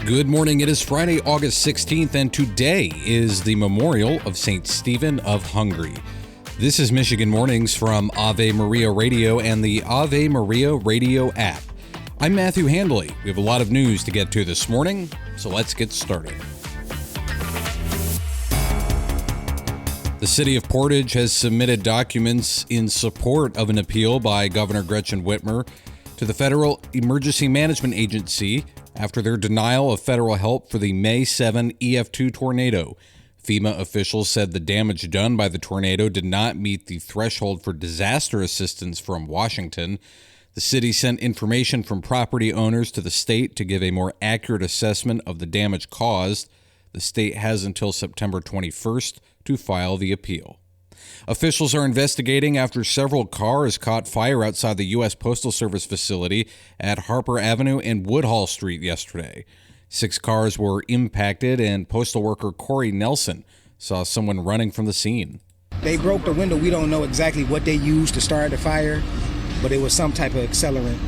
Good morning. It is Friday, August 16th, and today is the memorial of St. Stephen of Hungary. This is Michigan Mornings from Ave Maria Radio and the Ave Maria Radio app. I'm Matthew Handley. We have a lot of news to get to this morning, so let's get started. The city of Portage has submitted documents in support of an appeal by Governor Gretchen Whitmer to the Federal Emergency Management Agency after their denial of federal help for the May 7 EF2 tornado. FEMA officials said the damage done by the tornado did not meet the threshold for disaster assistance from Washington. The city sent information from property owners to the state to give a more accurate assessment of the damage caused. The state has until September 21st to file the appeal. Officials are investigating after several cars caught fire outside the U.S. Postal Service facility at Harper Avenue and Woodhall Street yesterday. 6 cars were impacted, and postal worker Corey Nelson saw someone running from the scene. They broke the window. We don't know exactly what they used to start the fire, but it was some type of accelerant,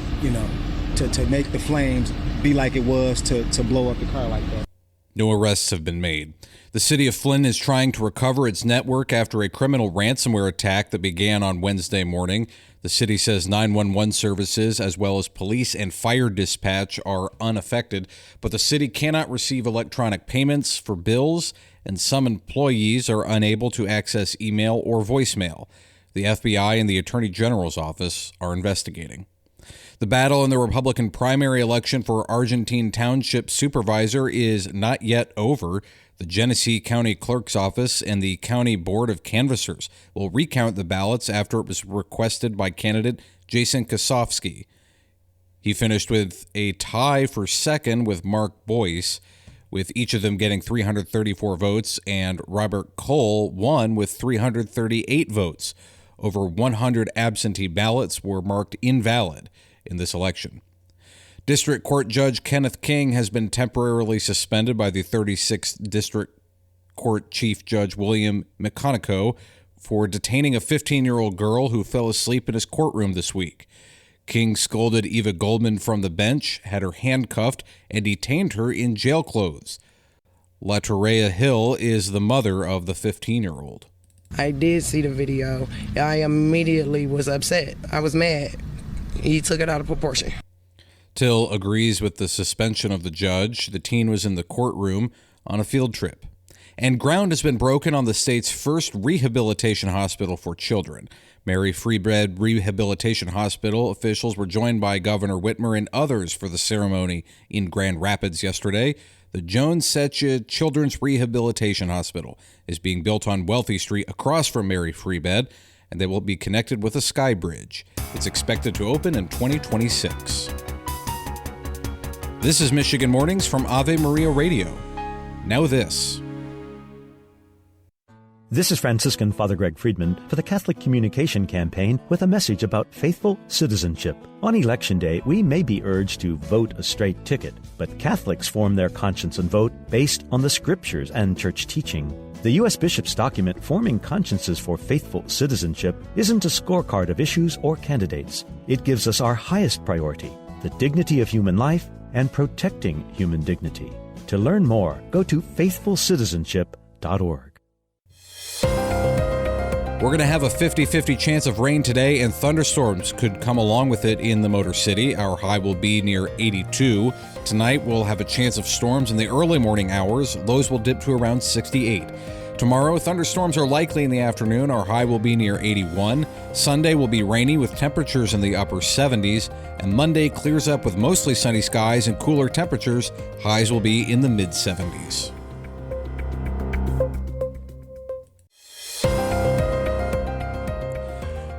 to make the flames be like it was to blow up the car like that. No arrests have been made. The city of Flint is trying to recover its network after a criminal ransomware attack that began on Wednesday morning. The city says 911 services, as well as police and fire dispatch, are unaffected, but the city cannot receive electronic payments for bills, and some employees are unable to access email or voicemail. The FBI and the Attorney General's office are investigating. The battle in the Republican primary election for Argentine Township Supervisor is not yet over. The Genesee County Clerk's Office and the County Board of Canvassers will recount the ballots after it was requested by candidate Jason Kasofsky. He finished with a tie for second with Mark Boyce, with each of them getting 334 votes, and Robert Cole won with 338 votes. Over 100 absentee ballots were marked invalid in this election. District Court Judge Kenneth King has been temporarily suspended by the 36th District Court Chief Judge William McConaughey for detaining a 15-year-old girl who fell asleep in his courtroom this week. King scolded Eva Goldman from the bench, had her handcuffed, and detained her in jail clothes. LaTorea Hill is the mother of the 15-year-old. I did see the video. I immediately was upset. I was mad. He took it out of proportion. Till agrees with the suspension of the judge. The teen was in the courtroom on a field trip. And ground has been broken on the state's first rehabilitation hospital for children. Mary Free Bed Rehabilitation Hospital officials were joined by Governor Whitmer and others for the ceremony in Grand Rapids yesterday. The Joan Setcha Children's Rehabilitation Hospital is being built on Wealthy Street across from Mary Free Bed, and they will be connected with a sky bridge. It's expected to open in 2026. This is Michigan Mornings from Ave Maria Radio. Now this. This is Franciscan Father Greg Friedman for the Catholic Communication Campaign with a message about faithful citizenship. On Election Day, we may be urged to vote a straight ticket, but Catholics form their conscience and vote based on the Scriptures and church teaching. The U.S. Bishop's document, Forming Consciences for Faithful Citizenship, isn't a scorecard of issues or candidates. It gives us our highest priority, the dignity of human life and protecting human dignity. To learn more, go to faithfulcitizenship.org. We're going to have a 50-50 chance of rain today, and thunderstorms could come along with it in the Motor City. Our high will be near 82. Tonight, we'll have a chance of storms in the early morning hours. Lows will dip to around 68. Tomorrow, thunderstorms are likely in the afternoon. Our high will be near 81. Sunday will be rainy with temperatures in the upper 70s. And Monday clears up with mostly sunny skies and cooler temperatures. Highs will be in the mid-70s.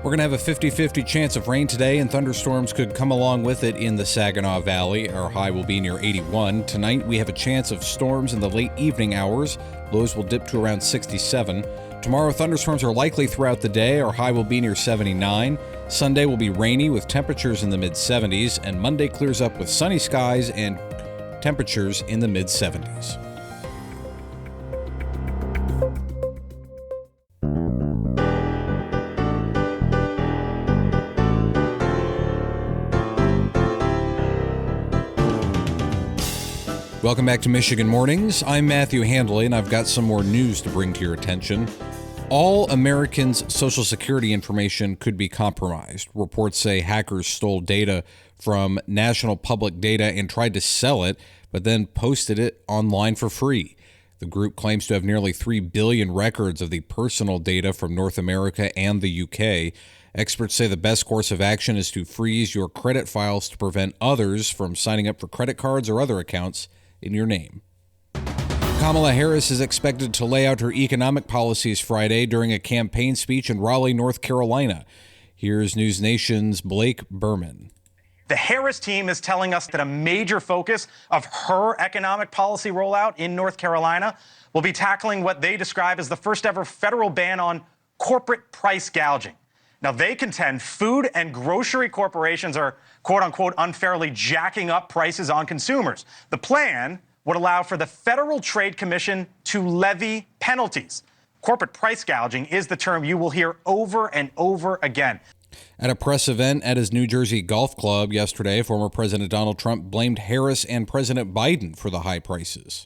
We're going to have a 50-50 chance of rain today, and thunderstorms could come along with it in the Saginaw Valley. Our high will be near 81. Tonight, we have a chance of storms in the late evening hours. Lows will dip to around 67. Tomorrow, thunderstorms are likely throughout the day. Our high will be near 79. Sunday will be rainy with temperatures in the mid-70s, and Monday clears up with sunny skies and temperatures in the mid-70s. Welcome back to Michigan Mornings. I'm Matthew Handley, and I've got some more news to bring to your attention. All Americans' Social Security information could be compromised. Reports say hackers stole data from National Public Data and tried to sell it, but then posted it online for free. The group claims to have nearly 3 billion records of the personal data from North America and the UK. Experts say the best course of action is to freeze your credit files to prevent others from signing up for credit cards or other accounts in your name. Kamala Harris is expected to lay out her economic policies Friday during a campaign speech in Raleigh, North Carolina. Here's News Nation's Blake Berman. The Harris team is telling us that a major focus of her economic policy rollout in North Carolina will be tackling what they describe as the first ever federal ban on corporate price gouging. Now, they contend food and grocery corporations are, quote unquote, unfairly jacking up prices on consumers. The plan would allow for the Federal Trade Commission to levy penalties. Corporate price gouging is the term you will hear over and over again. At a press event at his New Jersey golf club yesterday, former President Donald Trump blamed Harris and President Biden for the high prices.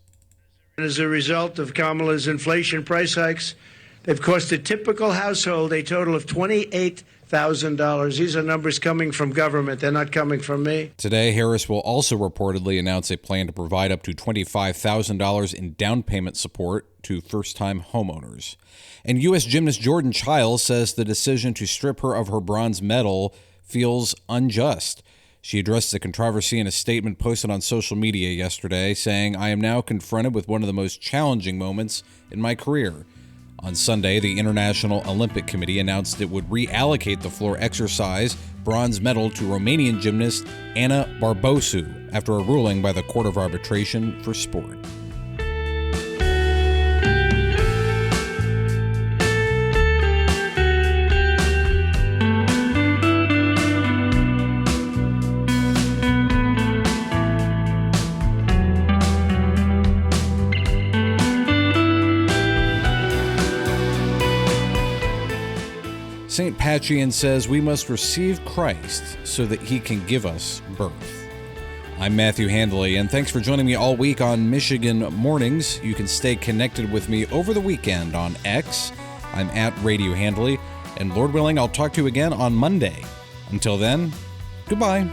As a result of Kamala's inflation price hikes, they've cost a typical household a total of $28,000. These are numbers coming from government. They're not coming from me. Today, Harris will also reportedly announce a plan to provide up to $25,000 in down payment support to first-time homeowners. And U.S. gymnast Jordan Chiles says the decision to strip her of her bronze medal feels unjust. She addressed the controversy in a statement posted on social media yesterday, saying, "I am now confronted with one of the most challenging moments in my career." On Sunday, the International Olympic Committee announced it would reallocate the floor exercise bronze medal to Romanian gymnast Ana Barbosu after a ruling by the Court of Arbitration for Sport. St. PACIAN says we must receive Christ so that he can give us birth. I'm Matthew Handley, and thanks for joining me all week on Michigan Mornings. You can stay connected with me over the weekend on X. I'm at Radio Handley, and Lord willing, I'll talk to you again on Monday. Until then, goodbye.